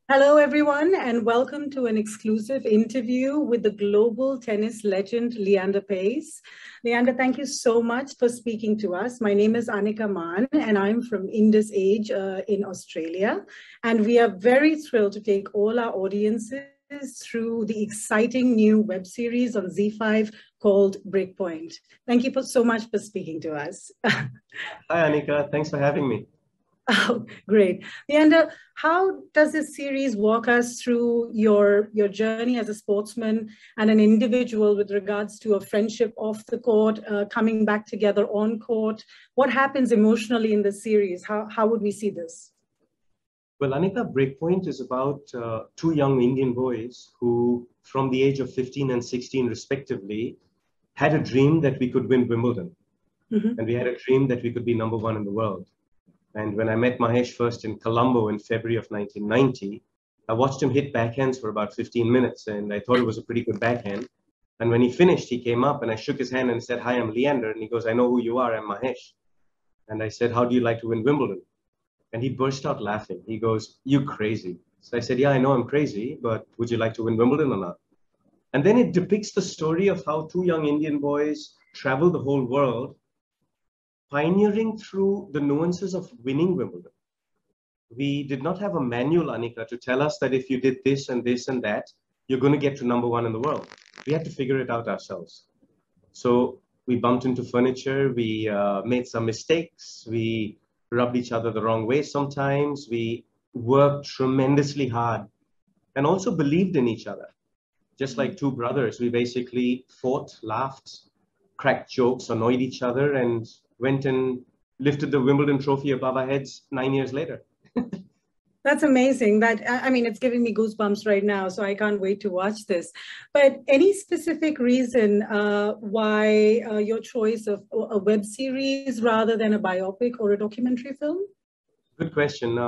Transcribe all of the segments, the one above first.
Hello, everyone, and welcome to an exclusive interview with the global tennis legend, Leander Paes. Leander, thank you so much for speaking to us. My name is Anica Mann, and I'm from Indusage in Australia. And we are very thrilled to take all our audiences through the exciting new web series on ZEE5 called Breakpoint. Thank you so much for speaking to us. Hi, Anica. Thanks for having me. Oh, great. Leander, how does this series walk us through your journey as a sportsman and an individual with regards to a friendship off the court, coming back together on court? What happens emotionally in the series? How would we see this? Well, Anica, Breakpoint is about two young Indian boys who, from the age of 15 and 16 respectively, had a dream that we could win Wimbledon. Mm-hmm. And we had a dream that we could be number one in the world. And when I met Mahesh first in Colombo in February of 1990, I watched him hit backhands for about 15 minutes, and I thought it was a pretty good backhand. And when he finished, he came up and I shook his hand and said, "Hi, I'm Leander." And he goes, "I know who you are, I'm Mahesh." And I said, "How do you like to win Wimbledon?" And he burst out laughing. He goes, "You crazy." So I said, "Yeah, I know I'm crazy, but would you like to win Wimbledon or not?" And then it depicts the story of how two young Indian boys travel the whole world, pioneering through the nuances of winning Wimbledon. We did not have a manual, Anica, to tell us that if you did this and this and that, you're going to get to number one in the world. We had to figure it out ourselves. So we bumped into furniture, we made some mistakes, we rubbed each other the wrong way sometimes, we worked tremendously hard and also believed in each other. Just like two brothers, we basically fought, laughed, cracked jokes, annoyed each other, and went and lifted the Wimbledon trophy above our heads 9 years later. That's amazing. I mean, it's giving me goosebumps right now, so I can't wait to watch this. But any specific reason why your choice of a web series rather than a biopic or a documentary film? Good question.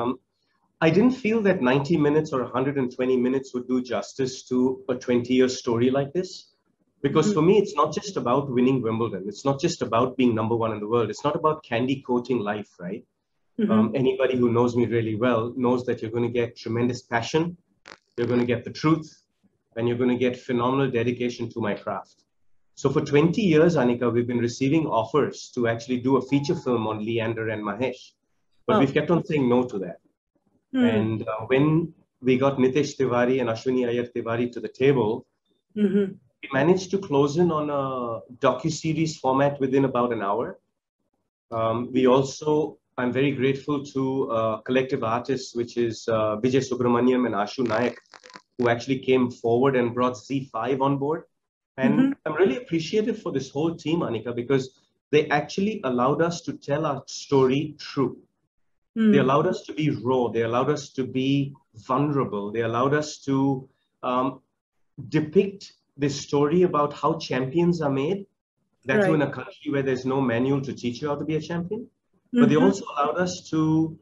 I didn't feel that 90 minutes or 120 minutes would do justice to a 20-year story like this. Because for me, it's not just about winning Wimbledon. It's not just about being number one in the world. It's not about candy coating life, right? Anybody who knows me really well knows that you're going to get tremendous passion, you're going to get the truth, and you're going to get phenomenal dedication to my craft. So for 20 years, Anica, we've been receiving offers to actually do a feature film on Leander and Mahesh. But we've kept on saying no to that. And when we got Nitesh Tiwari and Ashwini Iyer Tiwari to the table, we managed to close in on a docu-series format within about an hour. I'm very grateful to collective artists, which is Vijay Subramaniam and Ashu Nayak, who actually came forward and brought ZEE5 on board. And I'm really appreciative for this whole team, Anica, because they actually allowed us to tell our story true. They allowed us to be raw. They allowed us to be vulnerable. They allowed us to depict this story about how champions are made. That too in a country where there's no manual to teach you how to be a champion. But they also allowed us to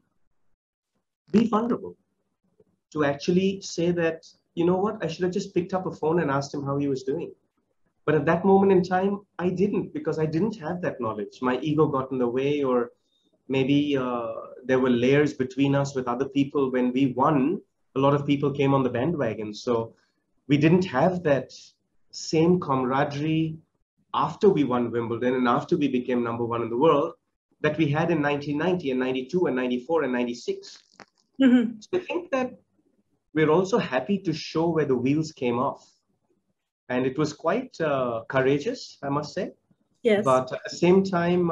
be vulnerable, to actually say that, you know what, I should have just picked up a phone and asked him how he was doing. But at that moment in time, I didn't, because I didn't have that knowledge. My ego got in the way, or maybe there were layers between us with other people. When we won, a lot of people came on the bandwagon. So we didn't have that same camaraderie after we won Wimbledon and after we became number one in the world that we had in 1990 and 92 and 94 and 96. So I think that we're also happy to show where the wheels came off. And it was quite courageous, I must say. Yes. But at the same time,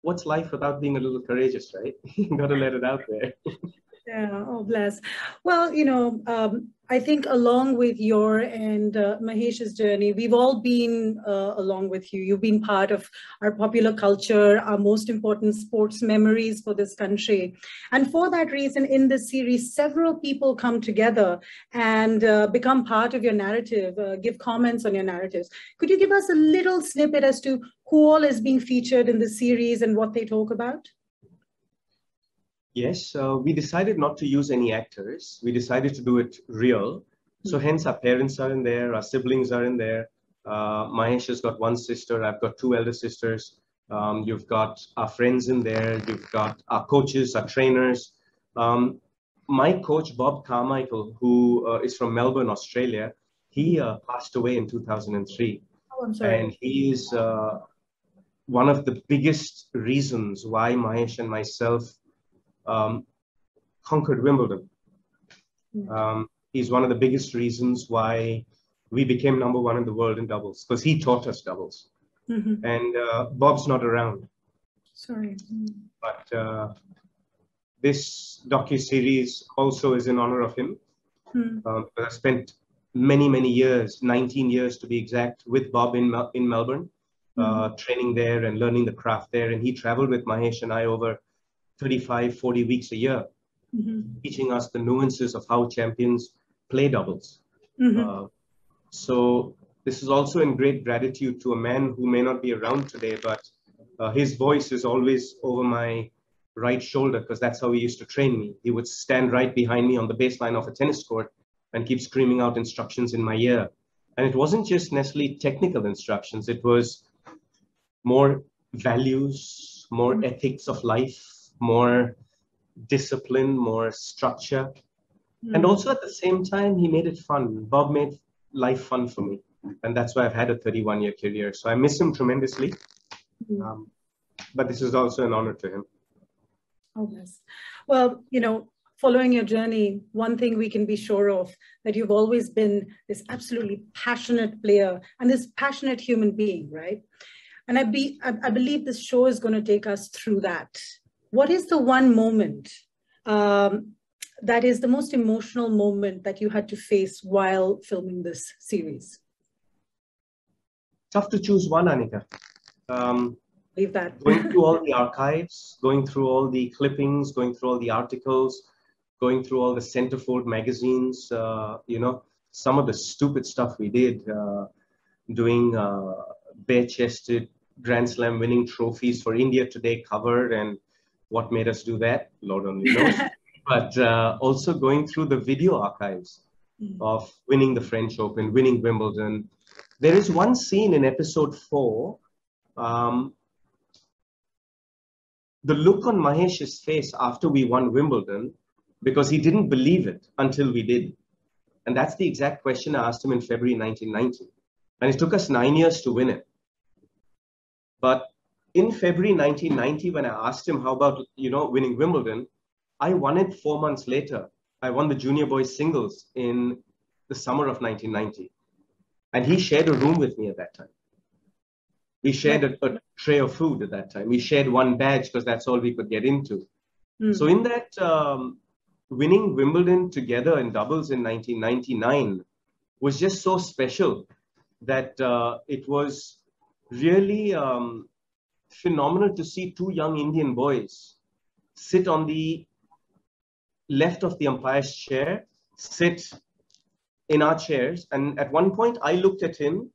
what's life without being a little courageous, right? You got to let it out there. Yeah, oh bless. Well, I think along with your and Mahesh's journey, we've all been along with you. You've been part of our popular culture, our most important sports memories for this country. And for that reason, in this series, several people come together and become part of your narrative, give comments on your narratives. Could you give us a little snippet as to who all is being featured in the series and what they talk about? Yes, we decided not to use any actors. We decided to do it real. So hence our parents are in there, our siblings are in there. Mahesh has got one sister, I've got two elder sisters. You've got our friends in there, you've got our coaches, our trainers. my coach, Bob Carmichael, who is from Melbourne, Australia, he passed away in 2003. Oh, I'm sorry. And he is one of the biggest reasons why Mahesh and myself conquered Wimbledon. He's one of the biggest reasons why we became number one in the world in doubles, because he taught us doubles. And Bob's not around. Sorry. But this docu-series also is in honor of him. I spent many, many years, 19 years to be exact, with Bob in Melbourne, training there and learning the craft there. And he traveled with Mahesh and I over 35, 40 weeks a year, teaching us the nuances of how champions play doubles. So this is also in great gratitude to a man who may not be around today, but his voice is always over my right shoulder, because that's how he used to train me. He would stand right behind me on the baseline of a tennis court and keep screaming out instructions in my ear. And it wasn't just necessarily technical instructions. It was more values, more ethics of life, more discipline, more structure. And also at the same time, he made it fun. Bob made life fun for me. And that's why I've had a 31-year career. So I miss him tremendously. But this is also an honor to him. Oh, yes. Well, you know, following your journey, one thing we can be sure of, that you've always been this absolutely passionate player and this passionate human being, right? And I believe this show is going to take us through that. What is the one moment that is the most emotional moment that you had to face while filming this series? Tough to choose one, Anica. Leave that. Going through all the archives, going through all the clippings, going through all the articles, going through all the centerfold magazines, you know, some of the stupid stuff we did, doing bare-chested Grand Slam winning trophies for India Today cover, and what made us do that, Lord only knows. But also going through the video archives of winning the French Open, winning Wimbledon. There is one scene in episode 4, the look on Mahesh's face after we won Wimbledon, because he didn't believe it until we did. And that's the exact question I asked him in February 1990. And it took us 9 years to win it. But in February 1990, when I asked him, how about, you know, winning Wimbledon, I won it 4 months later. I won the junior boys singles in the summer of 1990. And he shared a room with me at that time. We shared a tray of food at that time. We shared one badge because that's all we could get into. So in that winning Wimbledon together in doubles in 1999 was just so special that it was really phenomenal to see two young Indian boys sit on the left of the umpire's chair, sit in our chairs. And at one point I looked at him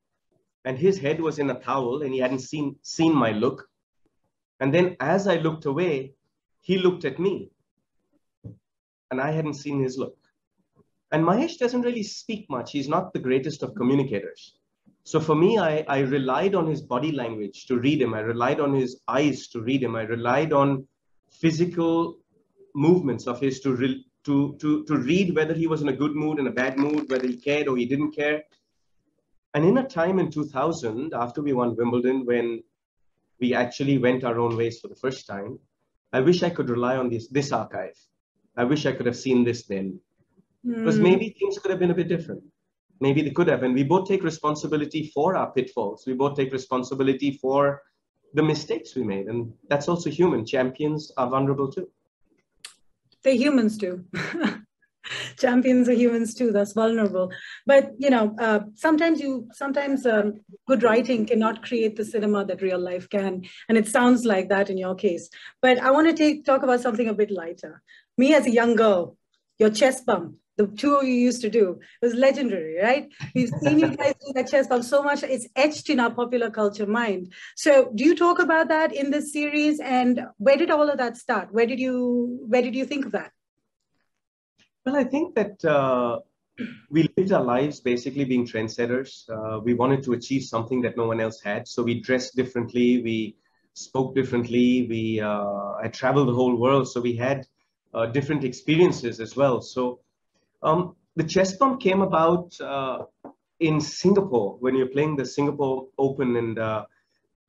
and his head was in a towel and he hadn't seen my look. And then as I looked away, he looked at me and I hadn't seen his look. And Mahesh doesn't really speak much. He's not the greatest of communicators. So for me, I relied on his body language to read him. I relied on his eyes to read him. I relied on physical movements of his to read whether he was in a good mood, in a bad mood, whether he cared or he didn't care. And in a time in 2000, after we won Wimbledon, when we actually went our own ways for the first time, I wish I could rely on this archive. I wish I could have seen this then. Because maybe things could have been a bit different. Maybe they could have. And we both take responsibility for our pitfalls. We both take responsibility for the mistakes we made. And that's also human. Champions are vulnerable too. They're humans too. Champions are humans too. That's vulnerable. But, you know, sometimes good writing cannot create the cinema that real life can. And it sounds like that in your case. But I want to talk about something a bit lighter. Me as a young girl, your chest bump, the tour you used to do was legendary, right? We've seen you guys do that chest bump so much, it's etched in our popular culture mind. So do you talk about that in this series? And where did all of that start? Where did you think of that? Well, I think that we lived our lives basically being trendsetters. We wanted to achieve something that no one else had. So we dressed differently, we spoke differently, I traveled the whole world. So we had different experiences as well. So the chest bump came about in Singapore when you're playing the Singapore Open, and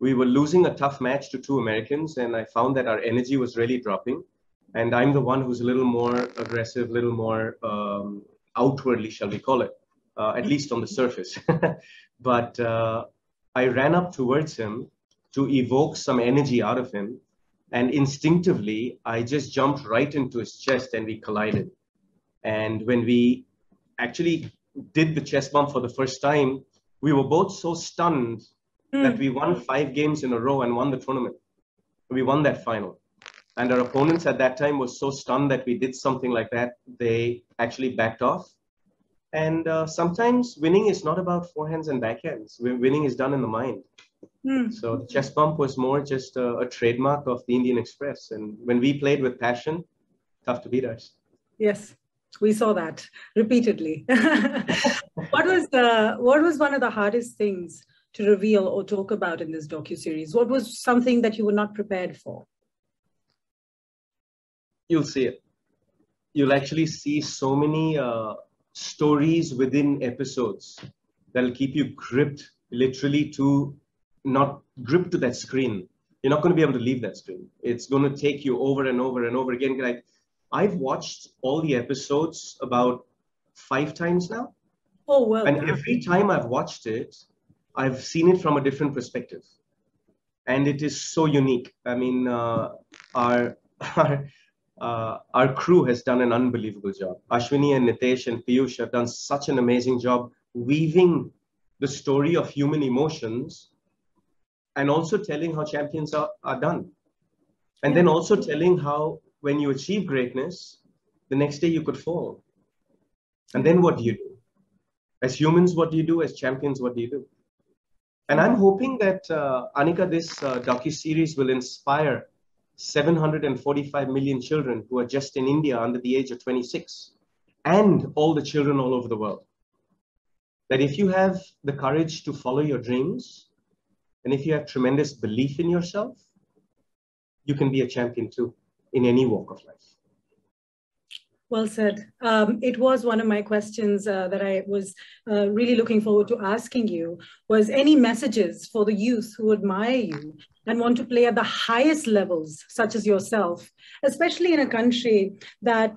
we were losing a tough match to two Americans, and I found that our energy was really dropping. And I'm the one who's a little more aggressive, a little more outwardly, shall we call it, at least on the surface. But I ran up towards him to evoke some energy out of him. And instinctively, I just jumped right into his chest and we collided. And when we actually did the chest bump for the first time, we were both so stunned that we won 5 games in a row and won the tournament. We won that final. And our opponents at that time were so stunned that we did something like that, they actually backed off. And sometimes winning is not about forehands and backhands. Winning is done in the mind. So the chest bump was more just a trademark of the Indian Express. And when we played with passion, tough to beat us. Yes, we saw that repeatedly. What was one of the hardest things to reveal or talk about in this docuseries? What was something that you were not prepared for? You'll see it. You'll actually see so many stories within episodes that'll keep you gripped, literally not gripped to that screen. You're not going to be able to leave that screen. It's going to take you over and over and over again. Like, I've watched all the episodes about 5 times now. Oh, well. And every time I've watched it, I've seen it from a different perspective. And it is so unique. I mean, our crew has done an unbelievable job. Ashwini and Nitesh and Piyush have done such an amazing job weaving the story of human emotions and also telling how champions are done. And then also telling how when you achieve greatness, the next day you could fall. And then what do you do? As humans, what do you do? As champions, what do you do? And I'm hoping that, Anica, this docuseries will inspire 745 million children who are just in India under the age of 26 and all the children all over the world. That if you have the courage to follow your dreams and if you have tremendous belief in yourself, you can be a champion too in any walk of life. Well said. It was one of my questions that I was really looking forward to asking you, was any messages for the youth who admire you and want to play at the highest levels, such as yourself, especially in a country that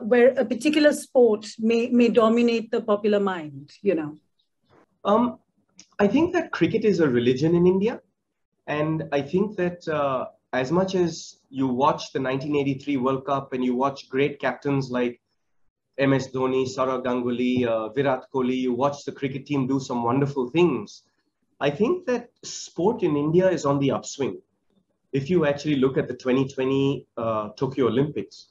where a particular sport may dominate the popular mind, you know? I think that cricket is a religion in India. And I think that as much as you watch the 1983 World Cup and you watch great captains like MS Dhoni, Saurav Ganguly, Virat Kohli, you watch the cricket team do some wonderful things. I think that sport in India is on the upswing. If you actually look at the 2020 Tokyo Olympics,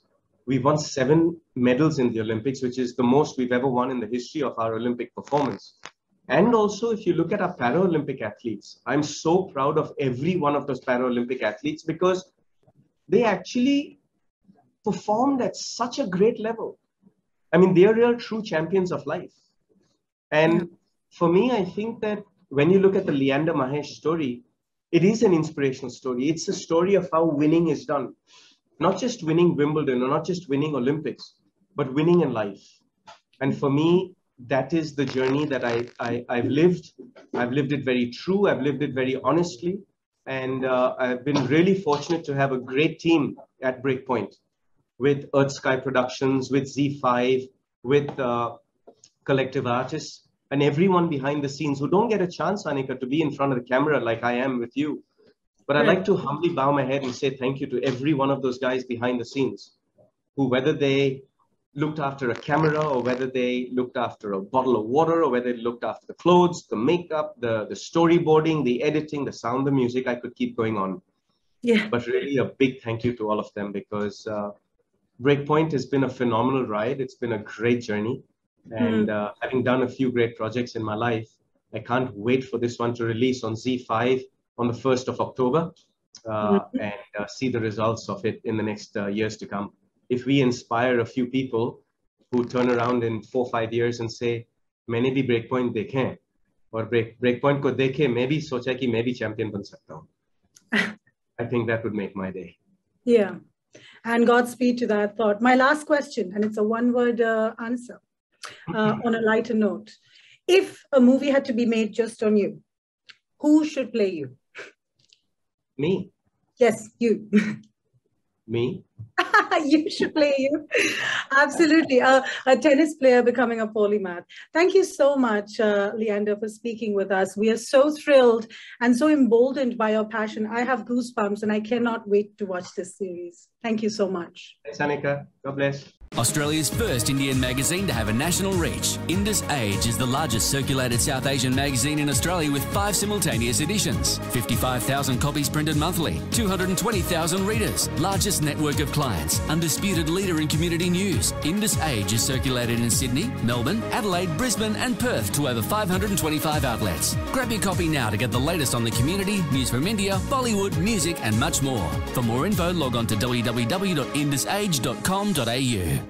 we won 7 medals in the Olympics, which is the most we've ever won in the history of our Olympic performance. And also, if you look at our Paralympic athletes, I'm so proud of every one of those Paralympic athletes because they actually performed at such a great level. I mean, they are real true champions of life. And for me, I think that when you look at the Leander Paes story, it is an inspirational story. It's a story of how winning is done. Not just winning Wimbledon or not just winning Olympics, but winning in life. And for me, that is the journey that I've lived. I've lived it very true. I've lived it very honestly. And I've been really fortunate to have a great team at Breakpoint with Earth Sky Productions, with ZEE5, with Collective Artists, and everyone behind the scenes who don't get a chance, Anica, to be in front of the camera like I am with you. But I'd like to humbly bow my head and say thank you to every one of those guys behind the scenes who, whether they looked after a camera or whether they looked after a bottle of water or whether they looked after the clothes, the makeup, the storyboarding, the editing, the sound, the music, I could keep going on. Yeah. But really a big thank you to all of them because Breakpoint has been a phenomenal ride. It's been a great journey. And having done a few great projects in my life, I can't wait for this one to release on ZEE5 on the 1st of October and see the results of it in the next years to come. If we inspire a few people who turn around in 4 or 5 years and say, मैंने भी Breakpoint देखे हैं और Breakpoint को देखे मैं भी सोचा कि मैं भी champion बन सकता हूँ. I think that would make my day. Yeah. And Godspeed to that thought. My last question, and it's a one-word answer on a lighter note. If a movie had to be made just on you, who should play you? Me. Yes, you. Me. You should play you. Absolutely. A tennis player becoming a polymath. Thank you so much, Leander, for speaking with us. We are so thrilled and so emboldened by your passion. I have goosebumps and I cannot wait to watch this series. Thank you so much. Thanks, Anica. God bless. Australia's first Indian magazine to have a national reach, Indusage is the largest circulated South Asian magazine in Australia with 5 simultaneous editions, 55,000 copies printed monthly, 220,000 readers, largest network of clients, undisputed leader in community news. Indusage is circulated in Sydney, Melbourne, Adelaide, Brisbane and Perth to over 525 outlets. Grab your copy now to get the latest on the community, news from India, Bollywood, music and much more. For more info, log on to www.indusage.com.au.